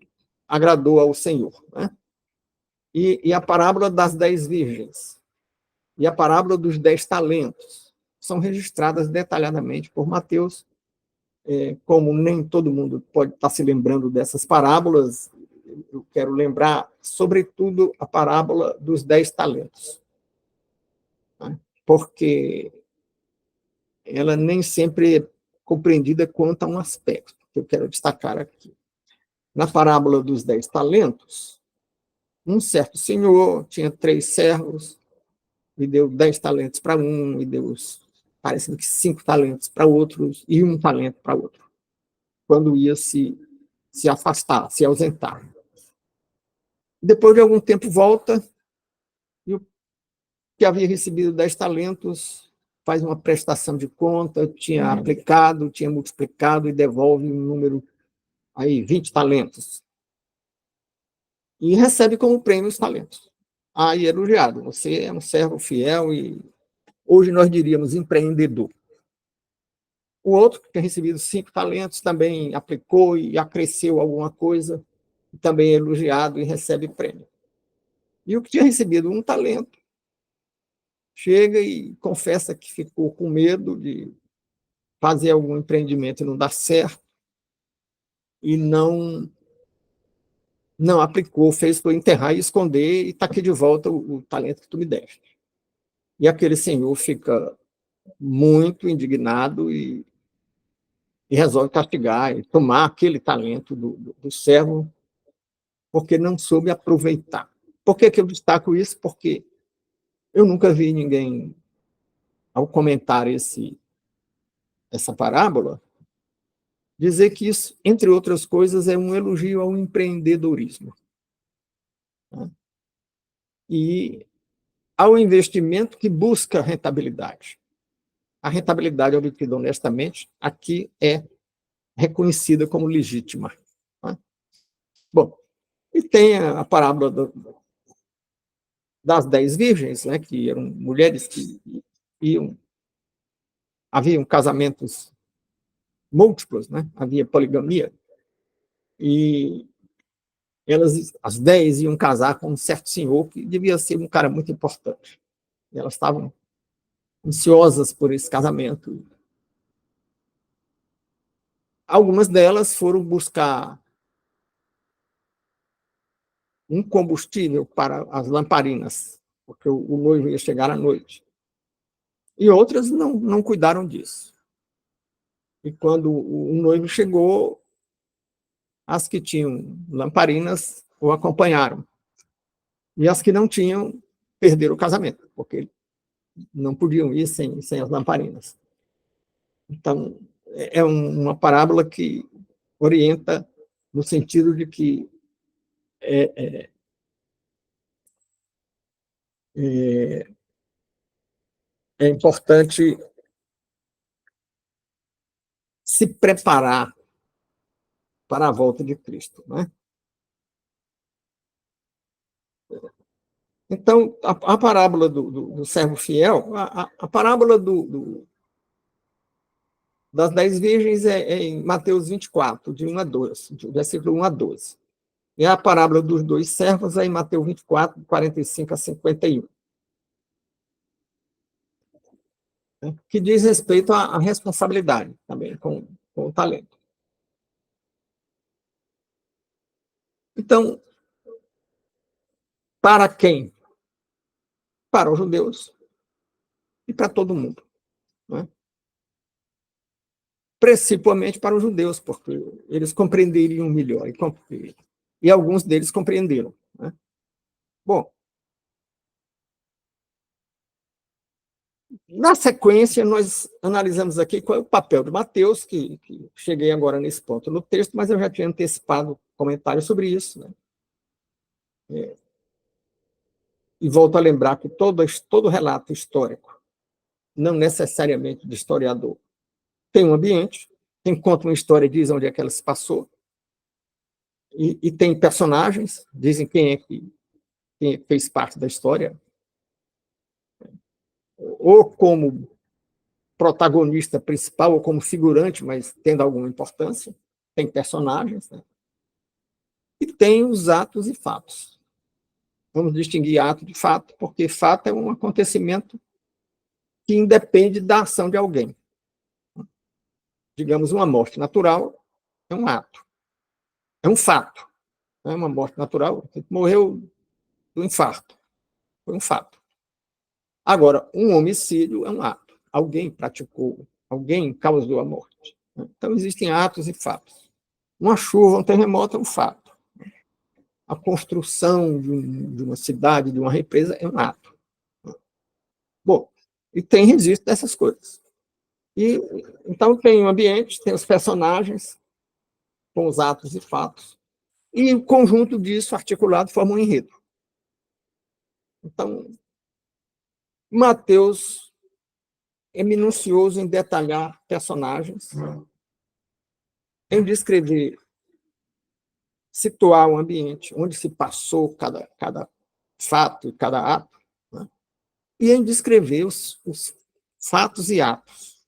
agradou ao Senhor. Né? E a parábola das 10 virgens. E a parábola dos 10 talentos. São registradas detalhadamente por Mateus. Como nem todo mundo pode estar se lembrando dessas parábolas, eu quero lembrar, sobretudo, a parábola dos 10 talentos. Né? Porque ela nem sempre é compreendida quanto a um aspecto que eu quero destacar aqui. Na parábola dos 10 talentos, um certo senhor tinha 3 servos, e deu 10 talentos para um, e deu, parece que 5 talentos para outros, e 1 talento para outro, quando ia se afastar, se ausentar. Depois de algum tempo volta, e o que havia recebido 10 talentos faz uma prestação de conta, tinha aplicado, tinha multiplicado e devolve um número, aí 20 talentos. E recebe como prêmio os talentos. Aí elogiado, você é um servo fiel e hoje nós diríamos empreendedor. O outro, que tinha recebido 5 talentos, também aplicou e acresceu alguma coisa, também é elogiado e recebe prêmio. E o que tinha recebido 1 talento, chega e confessa que ficou com medo de fazer algum empreendimento e não dar certo, e não aplicou, fez para enterrar e esconder, e está aqui de volta o talento que tu me deste. E aquele senhor fica muito indignado e resolve castigar e tomar aquele talento do servo, porque não soube aproveitar. Por que eu destaco isso? Porque eu nunca vi ninguém, ao comentar essa parábola, dizer que isso, entre outras coisas, é um elogio ao empreendedorismo. Né? E ao investimento que busca rentabilidade. A rentabilidade obtida honestamente aqui é reconhecida como legítima. Né? Bom, e tem a parábola das 10 virgens, né, que eram mulheres que haviam casamentos múltiplos, né, havia poligamia, e elas, as 10, iam casar com um certo senhor que devia ser um cara muito importante. E elas estavam ansiosas por esse casamento. Algumas delas foram buscar um combustível para as lamparinas, porque o noivo ia chegar à noite. E outras não cuidaram disso. E quando o noivo chegou, as que tinham lamparinas o acompanharam. E as que não tinham, perderam o casamento, porque não podiam ir sem as lamparinas. Então, é uma parábola que orienta no sentido de que é é importante se preparar para a volta de Cristo, né? Então, a parábola do servo fiel, a parábola das 10 virgens é em Mateus 24, de 1 a 12, de versículo 1 a 12. E a parábola dos dois servos é em Mateus 24, 45 a 51, né? Que diz respeito à responsabilidade também com o talento. Então, para quem? Para os judeus e para todo mundo, né? Principalmente para os judeus, porque eles compreenderiam melhor, e alguns deles compreenderam, né? Bom, na sequência, nós analisamos aqui qual é o papel de Mateus, que cheguei agora nesse ponto no texto, mas eu já tinha antecipado comentários sobre isso, né? E volto a lembrar que todo relato histórico, não necessariamente de historiador, tem um ambiente, quem conta uma história diz onde é que ela se passou, e tem personagens, dizem quem é que fez parte da história, ou como protagonista principal, ou como figurante, mas tendo alguma importância, tem personagens, né? E tem os atos e fatos. Vamos distinguir ato de fato, porque fato é um acontecimento que independe da ação de alguém. Digamos, uma morte natural é um ato, é um fato. Não é uma morte natural, morreu do infarto, foi um fato. Agora, um homicídio é um ato. Alguém praticou, alguém causou a morte. Então, existem atos e fatos. Uma chuva, um terremoto é um fato. A construção de uma cidade, de uma represa, é um ato. Bom, e tem registro dessas coisas. E, então, tem o ambiente, tem os personagens, com os atos e fatos, e o conjunto disso articulado forma um enredo. Então, Mateus é minucioso em detalhar personagens, em descrever, situar o ambiente, onde se passou cada fato e cada ato, né? E em descrever os fatos e atos,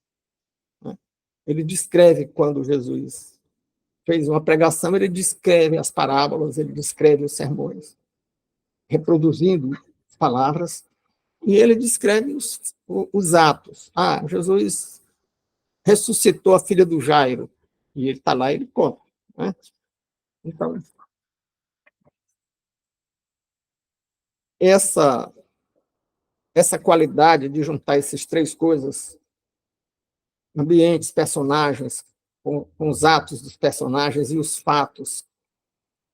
né? Ele descreve quando Jesus fez uma pregação, ele descreve as parábolas, ele descreve os sermões, reproduzindo palavras, e ele descreve os atos. Ah, Jesus ressuscitou a filha do Jairo, e ele está lá e ele conta, né? Então, essa, essa qualidade de juntar essas três coisas, ambientes, personagens, com os atos dos personagens e os fatos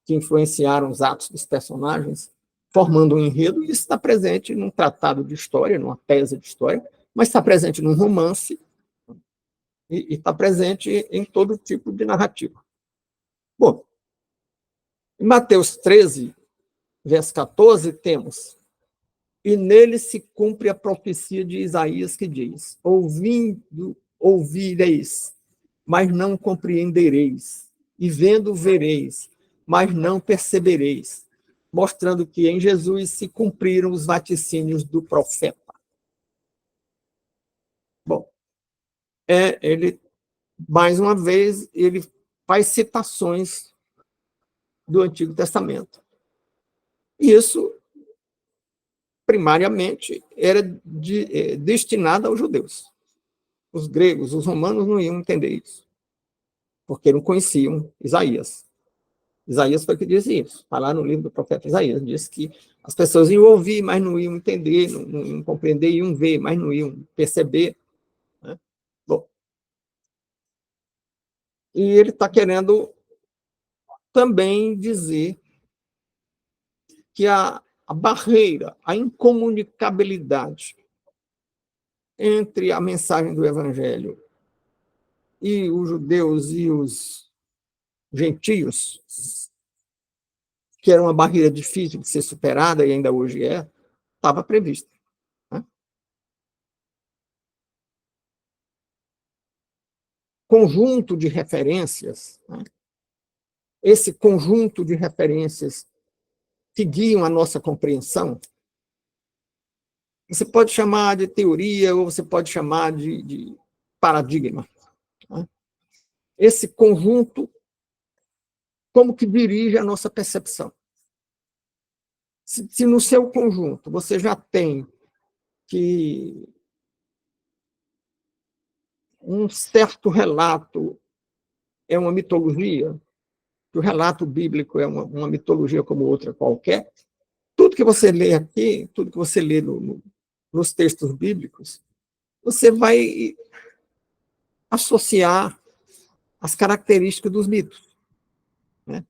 que influenciaram os atos dos personagens, formando um enredo, e isso está presente num tratado de história, numa tese de história, mas está presente num romance e está presente em todo tipo de narrativa. Bom, em Mateus 13, verso 14, temos: e nele se cumpre a profecia de Isaías que diz: ouvindo, ouvireis, mas não compreendereis, e vendo, vereis, mas não percebereis, mostrando que em Jesus se cumpriram os vaticínios do profeta. Bom, ele, mais uma vez, ele faz citações do Antigo Testamento. E isso, primariamente, era destinado aos judeus. Os gregos, os romanos não iam entender isso, porque não conheciam Isaías. Isaías foi o que disse isso. Está lá no livro do profeta Isaías. Disse que as pessoas iam ouvir, mas não iam entender, não iam compreender, iam ver, mas não iam perceber, né? Bom, e ele está querendo também dizer que a barreira, a incomunicabilidade entre a mensagem do Evangelho e os judeus e os gentios, que era uma barreira difícil de ser superada, e ainda hoje é, estava prevista, né? conjunto de referências, né? Esse conjunto de referências que guiam a nossa compreensão, você pode chamar de teoria ou você pode chamar de paradigma, né? Esse conjunto, como que dirige a nossa percepção. Se no seu conjunto você já tem que um certo relato é uma mitologia, que o relato bíblico é uma mitologia como outra qualquer, tudo que você lê aqui, tudo que você lê nos textos bíblicos, você vai associar as características dos mitos, né?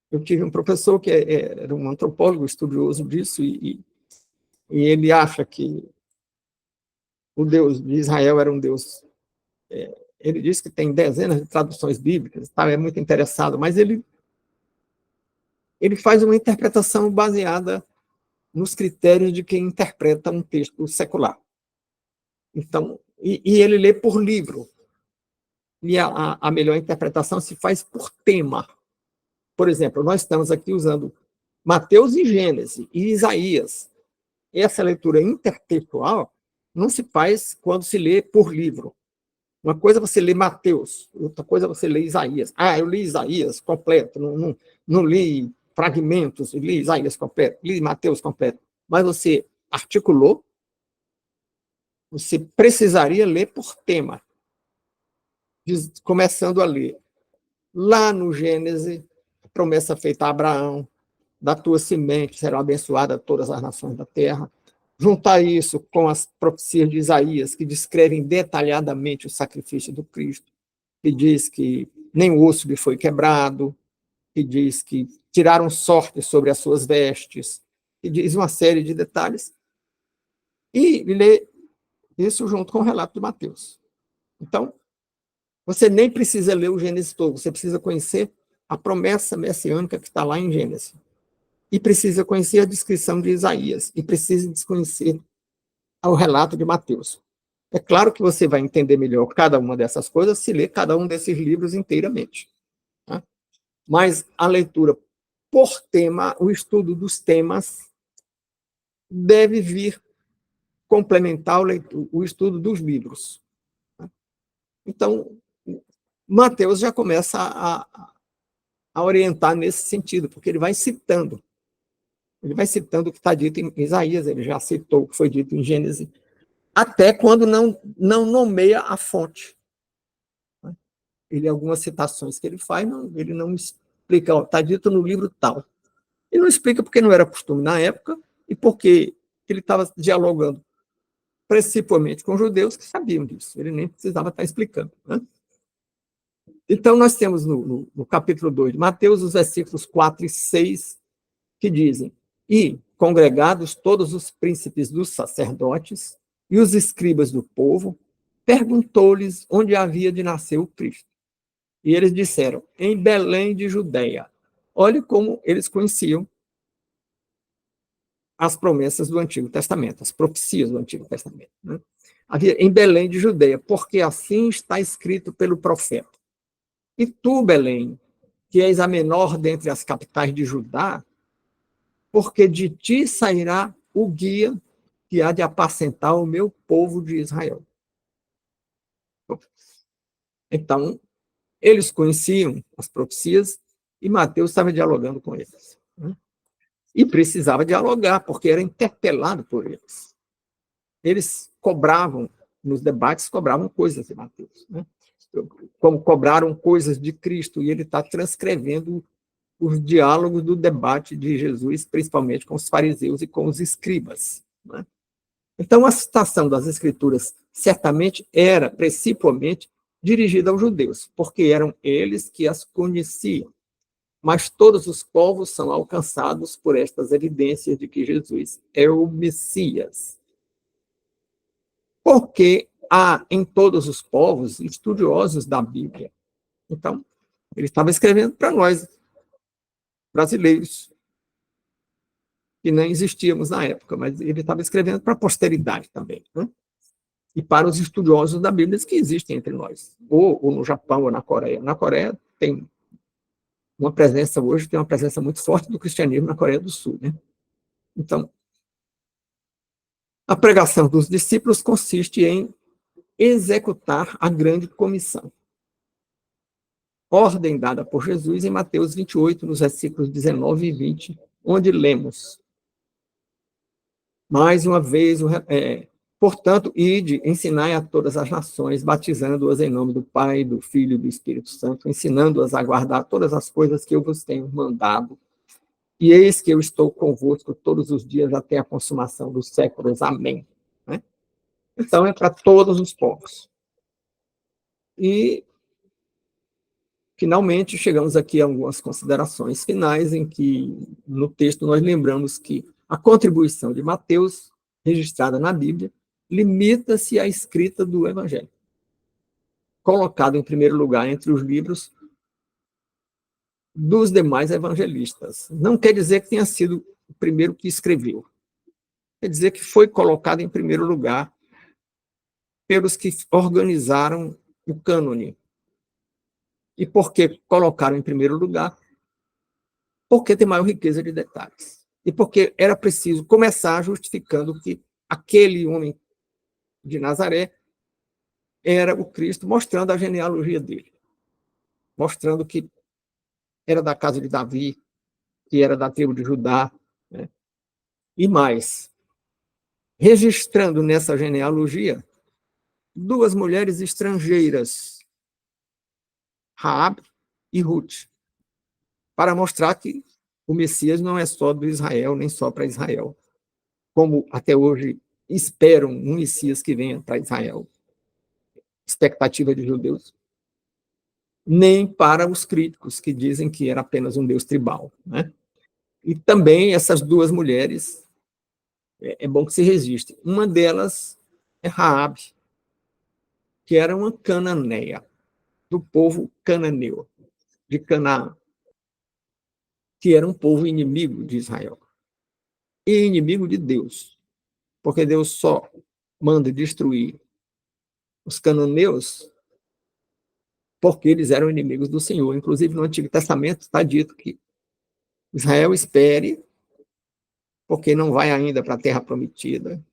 Eu tive um professor que era um antropólogo estudioso disso, e ele acha que o Deus de Israel era um Deus... Ele diz que tem dezenas de traduções bíblicas, tá? É muito interessado, mas ele faz uma interpretação baseada nos critérios de quem interpreta um texto secular. Então, e ele lê por livro. E a melhor interpretação se faz por tema. Por exemplo, nós estamos aqui usando Mateus e Gênesis e Isaías. Essa leitura intertextual não se faz quando se lê por livro. Uma coisa é você lê Mateus, outra coisa é você lê Isaías. Eu li Isaías completo, não li fragmentos, li Isaías completo, li Mateus completo. Mas você articulou, você precisaria ler por tema, começando a ler. Lá no Gênesis, a promessa feita a Abraão, da tua semente serão abençoadas todas as nações da terra. Juntar isso com as profecias de Isaías, que descrevem detalhadamente o sacrifício do Cristo, que diz que nem o osso lhe foi quebrado, que diz que tiraram sorte sobre as suas vestes, que diz uma série de detalhes, e lê isso junto com o relato de Mateus. Então, você nem precisa ler o Gênesis todo, você precisa conhecer a promessa messiânica que está lá em Gênesis. E precisa conhecer a descrição de Isaías, e precisa desconhecer o relato de Mateus. É claro que você vai entender melhor cada uma dessas coisas se ler cada um desses livros inteiramente, tá? Mas a leitura por tema, o estudo dos temas, deve vir complementar o estudo dos livros, tá? Então, Mateus já começa a orientar nesse sentido, porque ele vai citando. Ele vai citando o que está dito em Isaías, ele já citou o que foi dito em Gênesis, até quando não nomeia a fonte. Ele, algumas citações que ele faz, ele não explica, está dito no livro tal. Ele não explica porque não era costume na época e porque ele estava dialogando principalmente com judeus que sabiam disso. Ele nem precisava estar explicando, né? Então, nós temos no capítulo 2 de Mateus, os versículos 4 e 6, que dizem: e, congregados todos os príncipes dos sacerdotes e os escribas do povo, perguntou-lhes onde havia de nascer o Cristo. E eles disseram: em Belém de Judeia. Olhe como eles conheciam as promessas do Antigo Testamento, as profecias do Antigo Testamento, né? Havia em Belém de Judeia, porque assim está escrito pelo profeta. E tu, Belém, que és a menor dentre as capitais de Judá, porque de ti sairá o guia que há de apacentar o meu povo de Israel. Então, eles conheciam as profecias e Mateus estava dialogando com eles, né? E precisava dialogar, porque era interpelado por eles. Eles cobravam, nos debates, cobravam coisas de Mateus, né? Como cobraram coisas de Cristo, e ele está transcrevendo os diálogos do debate de Jesus, principalmente com os fariseus e com os escribas, né? Então, a citação das Escrituras certamente era, principalmente, dirigida aos judeus, porque eram eles que as conheciam. Mas todos os povos são alcançados por estas evidências de que Jesus é o Messias. Porque há em todos os povos estudiosos da Bíblia. Então, ele estava escrevendo para nós, brasileiros, que nem existíamos na época, mas ele estava escrevendo para a posteridade também, né? e para os estudiosos da Bíblia que existem entre nós, ou no Japão ou na Coreia. Na Coreia tem uma presença muito forte do cristianismo na Coreia do Sul, né? Então, a pregação dos discípulos consiste em executar a grande comissão, ordem dada por Jesus em Mateus 28, nos versículos 19 e 20, onde lemos: mais uma vez, portanto, ide, ensinai a todas as nações, batizando-as em nome do Pai, do Filho e do Espírito Santo, ensinando-as a guardar todas as coisas que eu vos tenho mandado. E eis que eu estou convosco todos os dias até a consumação dos séculos. Amém. Né? Então, é para todos os povos. E, finalmente, chegamos aqui a algumas considerações finais, em que, no texto, nós lembramos que a contribuição de Mateus, registrada na Bíblia, limita-se à escrita do Evangelho, colocado em primeiro lugar entre os livros dos demais evangelistas. Não quer dizer que tenha sido o primeiro que escreveu. Quer dizer que foi colocado em primeiro lugar pelos que organizaram o cânone. E por que colocaram em primeiro lugar? Porque tem maior riqueza de detalhes. E porque era preciso começar justificando que aquele homem de Nazaré era o Cristo, mostrando a genealogia dele, mostrando que era da casa de Davi, que era da tribo de Judá, né? E mais, registrando nessa genealogia duas mulheres estrangeiras, Raabe e Ruth, para mostrar que o Messias não é só do Israel, nem só para Israel, como até hoje esperam um Messias que venha para Israel, expectativa de judeus, nem para os críticos que dizem que era apenas um Deus tribal, né? E também essas duas mulheres, é bom que se registre. Uma delas é Raabe, que era uma cananeia, do povo cananeu, de Canaã, que era um povo inimigo de Israel e inimigo de Deus, porque Deus só manda destruir os cananeus porque eles eram inimigos do Senhor. Inclusive, no Antigo Testamento está dito que Israel espere, porque não vai ainda para a Terra Prometida,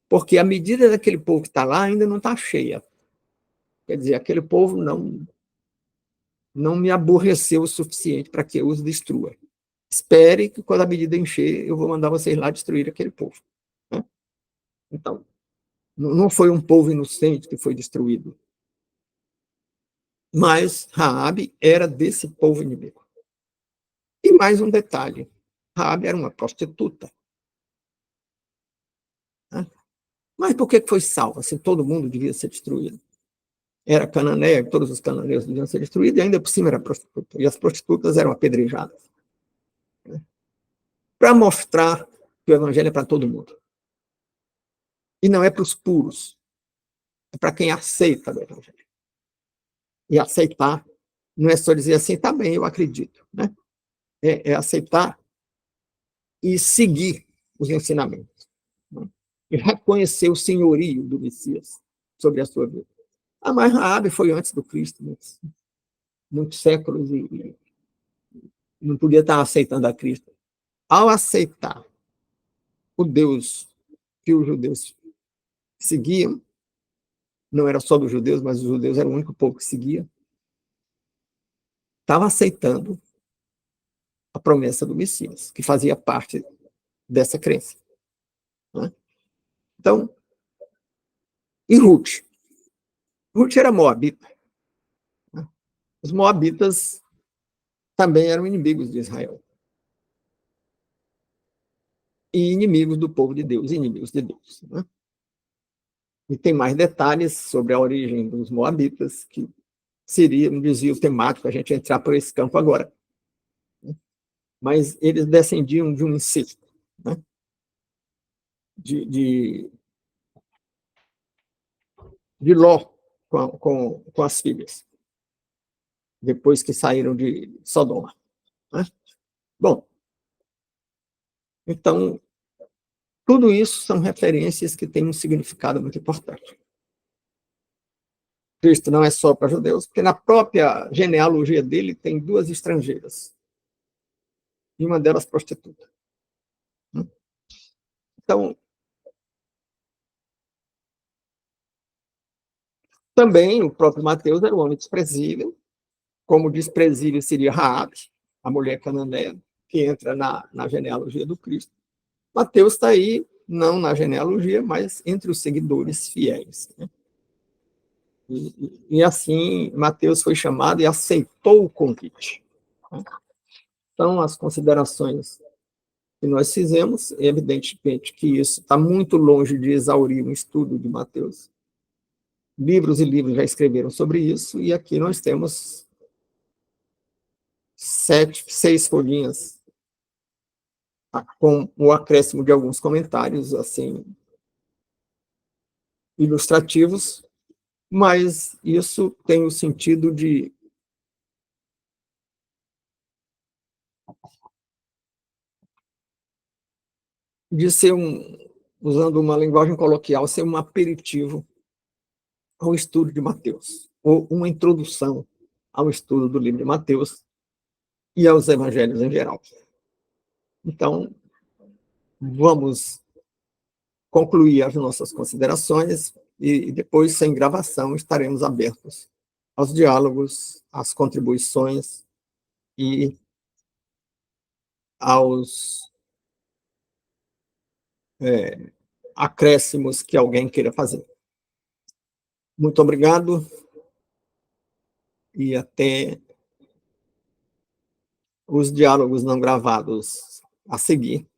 porque a medida daquele povo que está lá ainda não está cheia. Quer dizer, aquele povo não me aborreceu o suficiente para que eu os destrua. Espere que quando a medida encher, eu vou mandar vocês lá destruir aquele povo. Né? Então, não foi um povo inocente que foi destruído, mas Raabe era desse povo inimigo. E mais um detalhe, Raabe era uma prostituta. Né? Mas por que foi salva, se todo mundo devia ser destruído? Era cananeia, todos os cananeus deviam ser destruídos, e ainda por cima era prostituta. E as prostitutas eram apedrejadas. Né? Para mostrar que o evangelho é para todo mundo. E não é para os puros, é para quem aceita o evangelho. E aceitar não é só dizer assim, tá bem, eu acredito. Né? É aceitar e seguir os ensinamentos. Né? E reconhecer o senhorio do Messias sobre a sua vida. Mas Raabe foi antes do Cristo, muitos séculos, e não podia estar aceitando a Cristo. Ao aceitar o Deus que os judeus seguiam, não era só dos judeus, mas os judeus eram o único povo que seguia, estava aceitando a promessa do Messias, que fazia parte dessa crença. Né? Então, e Ruth? Ruth era moabita. Né? Os moabitas também eram inimigos de Israel. E inimigos do povo de Deus, inimigos de Deus. Né? E tem mais detalhes sobre a origem dos moabitas, que seria um desvio temático a gente entrar por esse campo agora. Mas eles descendiam de um incesto, né? de Ló com as filhas, depois que saíram de Sodoma. Né? Bom, então, tudo isso são referências que têm um significado muito importante. Cristo não é só para judeus, porque na própria genealogia dele tem duas estrangeiras, e uma delas prostituta. Então, também o próprio Mateus era um homem desprezível, como desprezível seria Raabe, a mulher cananeia, que entra na genealogia do Cristo. Mateus está aí, não na genealogia, mas entre os seguidores fiéis. Né? E assim, Mateus foi chamado e aceitou o convite. Né? Então, as considerações que nós fizemos, evidentemente que isso está muito longe de exaurir o estudo de Mateus. Livros e livros já escreveram sobre isso, e aqui nós temos 6 folhinhas, com o acréscimo de alguns comentários assim ilustrativos, mas isso tem o sentido de ser usando uma linguagem coloquial, ser um aperitivo ao estudo de Mateus, ou uma introdução ao estudo do livro de Mateus e aos evangelhos em geral. Então, vamos concluir as nossas considerações e depois, sem gravação, estaremos abertos aos diálogos, às contribuições e aos acréscimos que alguém queira fazer. Muito obrigado e até os diálogos não gravados a seguir.